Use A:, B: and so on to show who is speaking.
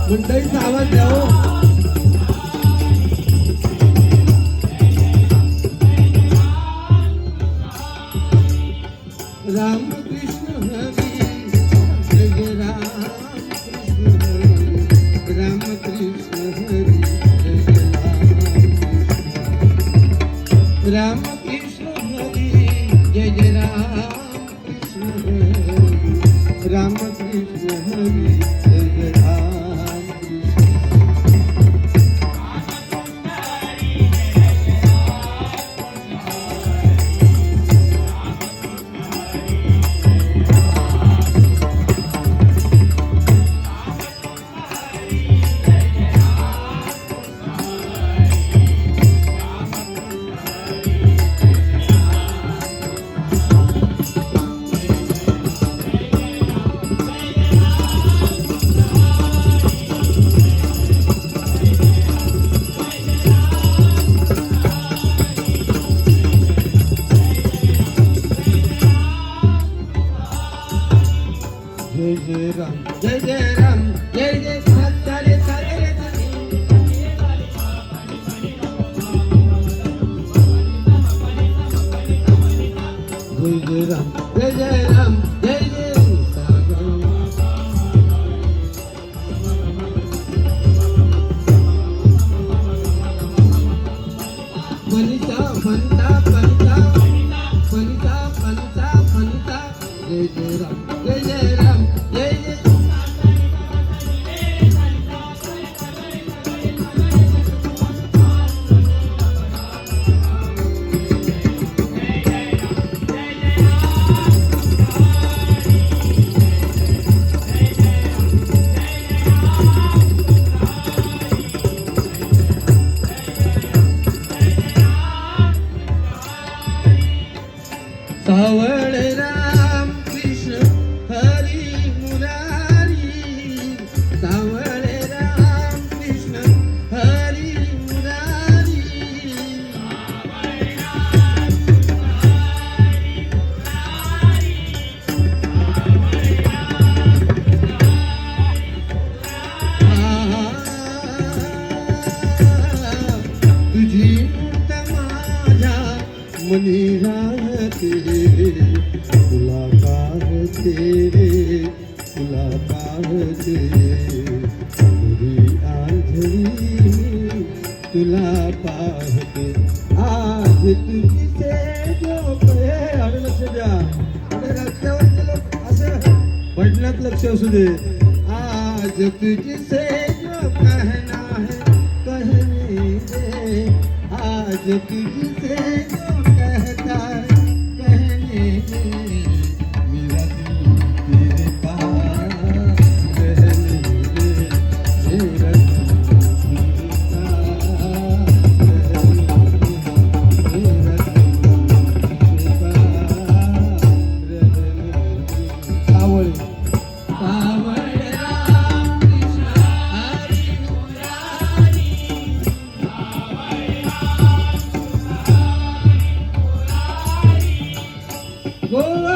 A: मंडळीचा आवाज द्या हो. राम कृष्ण हरी जय राम कृष्ण हरी राम कृष्ण हरी जय राम कृष्ण हरी जय जय राम कृष्ण हरी राम कृष्ण हरी जय जय राम जय जय राम जय जय राम जय जय सारे सारे जय जय राम जय जय राम जय जय फनिता फनिता फनिता फनिता फनिता फनिता जय जय राम जय जय राम जय जय सावळे राम कृष्ण हरी मुरारी सावळे राम कृष्ण हरी मुरारी तुझी मूर्त माझ्या मनी राहते तुला पाहते तुला पाहते तुझी आंधळी तुला पाहते आज तुझी से लोक अरे लक्ष द्या अरे रस्त्यावरचे लोक असं पडण्यात लक्ष असू दे आज तुझी से जो कहना है कहने दे आज तुझी से जो कहता है कहने दे मेरा दिल तेरे पास रहने दे मेरा दिल तेरे पास रहने दे मेरा दिल तेरे पास रहने दे सावळे सावळे राम कृष्ण हरी मुरारी गोवा